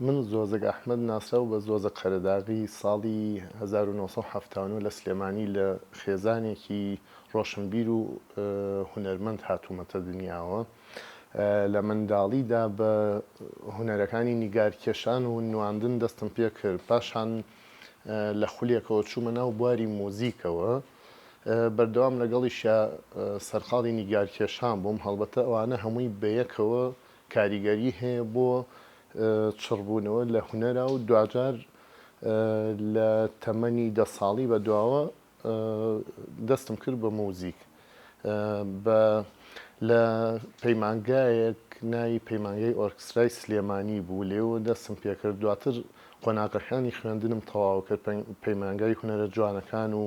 من زۆزەک ئەحمەد ناسراو بە زۆزە قەرەداغی ساڵی 1970 لە سلێمانی لە خێزانێکی ڕۆشنبیر و هونەرمەند هاتوومەتە دنیاوە. لە منداڵیدا بە هونەرەکانی نیگارکێشان و نواندن دەستم پێ کرد. پاشان لە خولێکەوە چوومە ناو بواری مۆزیکەوە. بەردەوام لەگەڵیشە سەرقاڵی نیگارکێشان بووم. هەڵبەتە ئەوانە هەمووی بەیەکەوە کاریگەری هەیە بۆ چڕبوونەوە لە هونەرا و دوجار لە تەمەنی 10 ساڵی بە دواوە دەستم کرد بە مۆزیک. لە پەیمانگایەک ناوی پەیمانگای ئۆرکسترای سلێمانی بوو، لێوە دەستم پێکرد. دواتر قۆناغەکانی خوێندنم تەواو کرد، پەیمانگای هونەرە جوانەکان و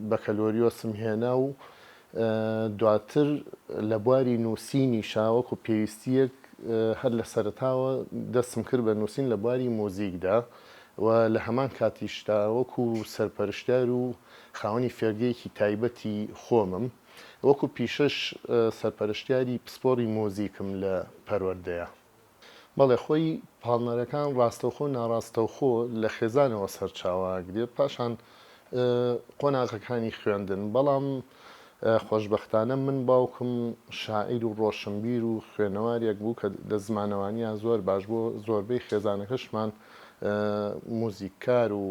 بەکەلۆریۆسم هێنا و دواتر لە بواری نووسینی شاوەک و پێویستیەک هەر لە سەرەتاوە دەستم کرد بە نووسین لە بواری مۆزیکدا و لە هەمان کاتیشدا وەکو سەرپەرشتیار و خاوەنی فێرگەیەکی تایبەتی خۆمم، وەکو پیشەش سەرپەرشتیاری پسپۆڕی مۆزیکم لە پەروەردەیە. بەڵێ خۆی پاڵنەرەکان ڕاستەوخۆ و ناڕاستەوخۆ لە خێزانەوە سەرچاواگرێت، پاشان قۆناغەکانی خوێندن. بەڵام خۆشبەختانە من باوکم شاعیر و ڕۆشنبیر و خوێنەوارێک بوو کە لە زمانەوانیان زۆر باش بوو. زۆربەی خێزانەکەشمان موزیککار و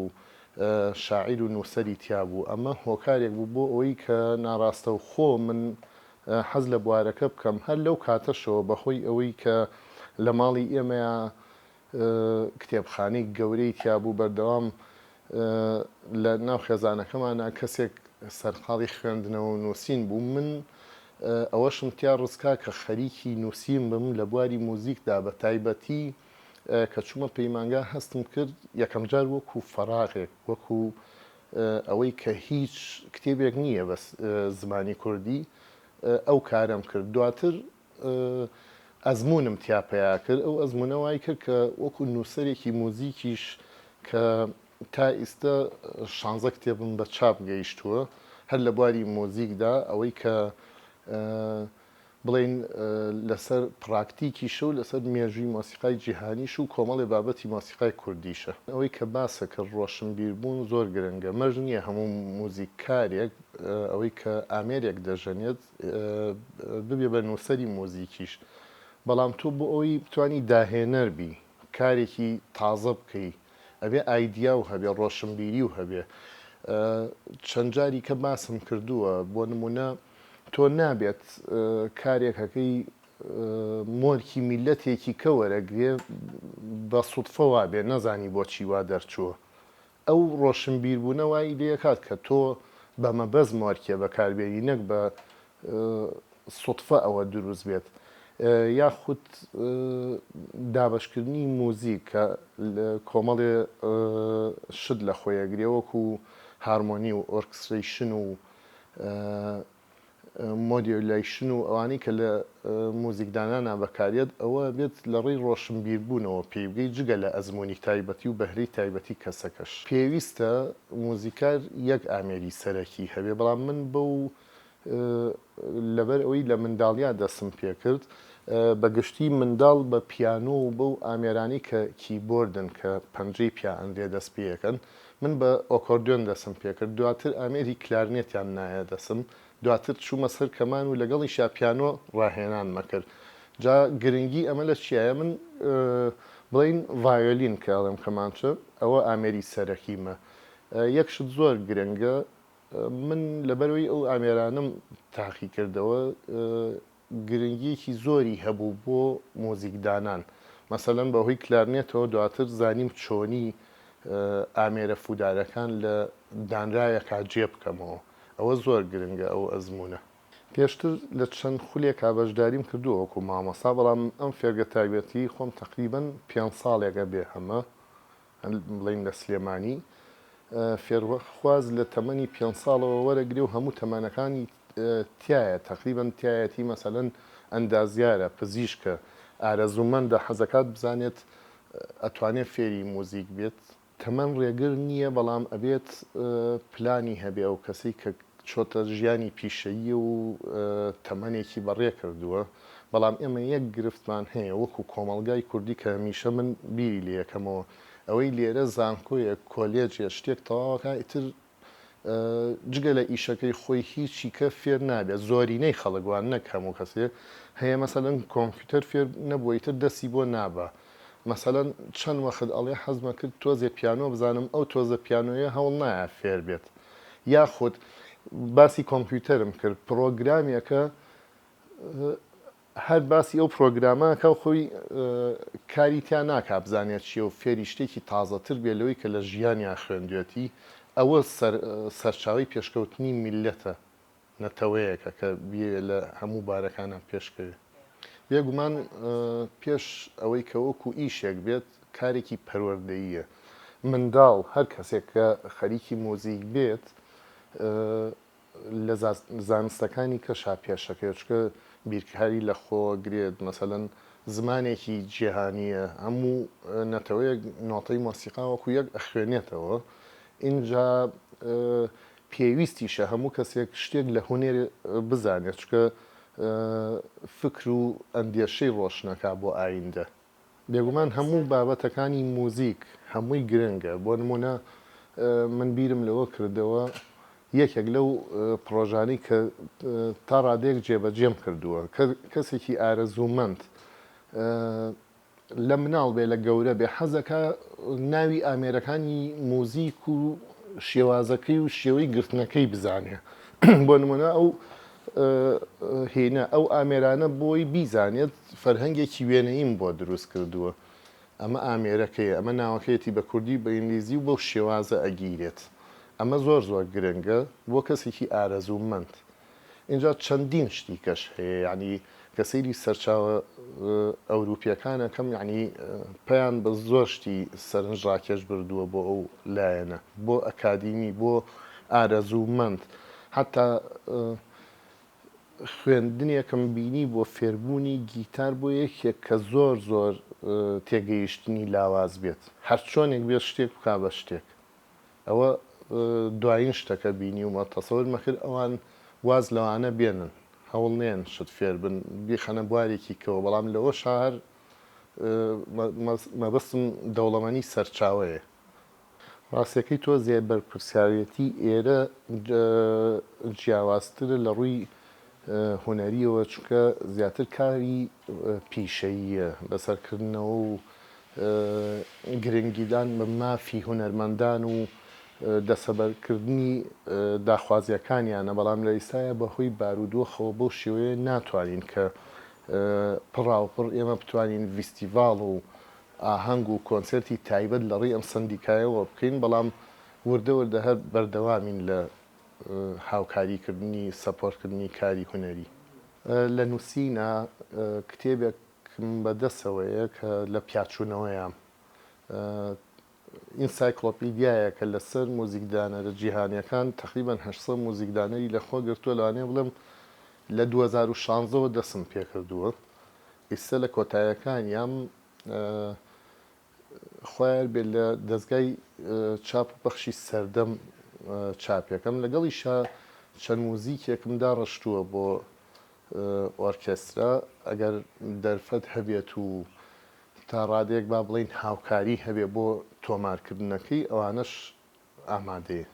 شاعیر و نووسەری تیا بوو. ئەمە هۆکارێک بوو بۆ ئەوەی کە ناڕاستەوخۆ من حەز لە بوارەکە بکەم. هەر لەو کاتەشەوە بەخۆی ئەوەی کە لە ماڵی ئێمەیە کتێبخانەی گەورەی تیا بوو، بەردەوام لە ناو خێزانەکەمانە کەسێک سەرقاڵی خوێندنەوە و نووسین بوو. من ئەوەشم تیا ڕزکا کە خەریکی نووسین بم لە بواری مۆزیکدا، بە تایبەتی کە چوومە پەیمانگا هەستم کرد یەکەم جار وەکو فەراغێک، وەکو ئەوەی کە هیچ کتێبێک نییە بە زمانی کوردی ئەو کارم کرد. دواتر ئەزمونم تیاپەیا کرد. ئەو ئەزمونە وای کرد کە وەکو نووسەرێکی مۆزیکیش کە تا ئێستا 16 کتێبم بە چاپ گەیشتووە هەر لە بواری مۆزیکدا، ئەوەی کە بڵێن لەسەر پراکتیکیشە و لەسەر مێژووی مۆسیقای جیهانیش و کۆمەڵی بابەتی مۆسیقای کوردیشە. ئەوەی کە باسە کە ڕۆشنبیر بوون زۆر گرنگە. مەرج نییە هەموو مۆزیککارێک ئەوەی کە ئامێرێک دەژەنێت ببێ بە نووسەری مۆزیکیش. بەڵام تۆ بۆ ئەوەی بتوانی داهێنەر بی، کارێکی تازە بکەی، ئەبێ ئایدیا و هەبێ، ڕۆشنبیری و هەبێ. چەند جاری کە باسم کردووە، بۆ نمونە تۆ نابێت کارێکەکەی مۆرکی میلەتێکی کە وەرەگرێ بە سوودفە وابێ نەزانی بۆچی وا دەرچووە. ئەو ڕۆشنبیربوونە وای لێکات کە تۆ بە مەبەست مۆرکێ بەکاربێنی، نەک بە سوودفە ئەوە دروست بێت. یاخود دابشکردنی مۆزیک کە کۆمەڵێ شت لە خۆیەگرێ، وەکو هارمۆنی و ئۆرکستریشن و مۆدیۆلیشن و ئەوانەی کە لە مۆزیکدانانە بەکارێت، ئەوە بێت لە ڕێی ڕۆشنبیربوونەوە پێی بگەی، جگە لە ئەزمموی تایبەتی و بەهرەی تایبەتی کەسەکەش. پێویستە مۆزیکار یەک ئامێری سەرەکی هەبێ. بەڵام من بەو لەبەر ئەوەی لە منداڵیا دەستم پێ کرد، بەگشتی منداڵ بە پیانۆ و بەو ئامێرانی کە کیبۆردن کە پەنجەی پیانێ دەست پێەکەن، من بە ئۆکۆردیۆن دەستم پێ کرد. دواتر ئامێری کلارنێتیان نایە دەسم. دواتر چوومە سەر کەمان و لەگەڵیشا پیانۆ ڕاهێنان مەکرد. جا گرنگی ئەمە لە چیایە؟ من بڵین ڤایۆلین کەڵم کەمانچە، ئەوە ئامێری سەرەکیمە. یەکشت زۆر گرنگە. من لەبەرەوەی ئەو ئامێرانم تاقی کردەوە، گرنگیەکی زۆری هەبوو بۆ مۆزیکدانان. مەسەلەن بەهۆی کلارنێتەوە دواتر زانیم چۆنی ئامێرە فودارەکان لە دانرایەکا جێ بکەمەوە. ئەوە زۆر گرنگە ئەو ئەزمونە. پێشتر لە چەند خولێکا بەشداریم کردووە وەکو مامۆستا، بەڵام ئەم فێرگە تایبەتی خۆم تەقریبەن 5 ساڵێکە بێ هەمە بڵین لە سلێمانی. فێرخواز لە تەمەنی 5 ساڵەوە وەرەگرێ و هەموو تەمەنەکانی تایە، تەقریبەن تایەتی مەسەلەن ئەندازیارە، پزیشکە، ئارەزومەندە، حەزەکات بزانێت ئەتوانێت فێری مۆزیک بێت. تەمەن ڕێگر نییە، بەڵام ئەبێت پلانی هەبێ ئەو کەسی کە چۆتە ژیانی پیشەیی و تەمەنێکی بەڕێ کردووە. بەڵام ئێمە یەک گرفتمان هەیە وەکو کۆمەڵگای کوردی کە هەمیشە من بیری لێ یەکەمەوە ئەوەی لێرە زانکۆیە کۆلێجە شتێک تەواوەکە ئیتر جگە لە ئیشەکەی خۆی هیچی کە فێر نابێت زۆرینەی خەڵکوان نەک هەموو کەسێ هەیە مەسەلەن کۆمپیوتەر فێر نەبوویتر دەستی بۆ نابە مەسەلەن چەند وەخت ئەڵێ حەزمە کرد تۆزێ پیانۆ بزانم ئەو تۆزە پیانۆیە هەوڵ نایە فێر بێت یاخود باسی کۆمپیوتەرم کرد پرۆگرامێکە هەر باسی ئەو پرۆگراماکە خۆی کاری تیا ناکا بزانێت چیە و فێری شتێکی تازەتر بێ لەوەی کە لە ژیانیان خوێندوێتی ئەوە سەرچاوی پێشکەوتنی میلەتە نەتەوەیەکە کە بێ لە هەموو بارەکانە پێشکەوێت بێگومان پێش ئەوەی کە وەکو ئیشێک بێت کارێکی پەروەردەییە منداڵ هەر کەسێک کە خەریکی مۆزیک بێت لە زانستەکانی کەشا پێشەکە چکە بیرکاری لە خۆ گرێت مەسەلەن زمانێکی جیهانیە هەموو نەتەوەیەک نۆتەی مۆسیقا وەکو یەک ئەخوێنێتەوە اینجا پێویستیشە هەموو کەسێک شتێک لە هوەرێ بزانێت چکە فکر و ئەندێشەی ڕۆشنەکە بۆ ئایندە بێگومان هەموو بابەتەکانی موزیک هەمووی گرنگە بۆ نمونە من بیرم لەوە کردەوە یەکێک لەو پرۆژانی کە تا ڕادێک جێبەجێم کردووە کەسێکی ئارەزوومەند لە مناڵ بێ لە گەورە بێ حەزەکە ناوی ئامێرەکانی موزیک و شێوازەکەی و شێوەی گرتنەکەی بزانێ بۆ نمونە ئەو هێنە ئەو ئامێرانە بۆی بیزانێت فەرهەنگێکی وێنەیم بۆ دروست کردووە ئەمە ئامێرەکەی ئەمە ناوەکەیەتی بە کوردی بە ئینگلیزی و بۆ شێوازە ئەگیرێت ئەمە زۆر زۆر گرنگە بۆ کەسێکی ئارەزوومەند اینجا چەندین شتی کەش هەیە ینی کە سەیری سەرچاوە ئەوروپیەکانەکەم ینی پێیان بە زۆر شتی سەرنجڕاکێش بردووە بۆ ئەو لایەنە بۆ ئەکادیمی بۆ ئارەزوومەند حتا خوێندنێکم بینی بۆ فێربوونی گیتار بۆ یەکێک کە زۆر زۆر تێگەیشتنی لاواز بێت هەر چۆنێک بێت شتێک بکا بە شتێک ئەوە دوایین شتەکە بینی ومە تەسەور مەکرد ئەوان واز لەوانە بێنن هەوڵ نێن شت فێر بن بیخەنە بوارێکی کەوە بەڵام لەوە شار مەبەستم دەوڵەمەنی سەرچاوەیە ڕاستیەکەی تۆ زێبەرپرسیارەتی ئێرە جیاوازترە لە ڕووی هوەریەوە چونکە زیاتر کاری پیشەییە بەسەرکردنەوە و گرنگیدان بە مافی هونەرمەندان و دەسەبەرکردنی داخوازیەکانیانە بەڵام لە ئیسایە بەهۆی بارودۆخەوە بەو شێوەیە ناتوانین کە پڕاوپڕ ئێمە بتوانین ڤیستیڤاڵ و ئاهەنگ و کۆنسرتی تایبەت لە ڕێی ئەم سندیکایەوە بکەین بەڵام وردە وردە هەر بەردەوامین لە هاوکاریکردنی سەپۆرتکردنی کاری هوەری لە نووسینە کتێبێکم بەدەستەوەیە کە لە پیاچوونەوەیان ئینسایکلۆپیدیایەکە لەسەر مۆزیکدانەرە جیهانیەکان تقریبان 800 مۆزیکدانەری لە خۆ گرتووە لەوانەیە بڵێم لە 2016ەوە دەسم پێ کردووە ئێستا لە کۆتاییەکانیان خۆیان بێت لە دەستگای چاپ و بەخشی سەردەم چاپێکەم لەگەڵیشە چەند موزیکێکم داڕشتووە بۆ ئۆرکێسترا ئەگەر دەرفەت هەبێت و تا ڕادێک با بڵین هاوکاری هەبێ بۆ تۆمارکردنەکەی ئەوانەش ئامادەیە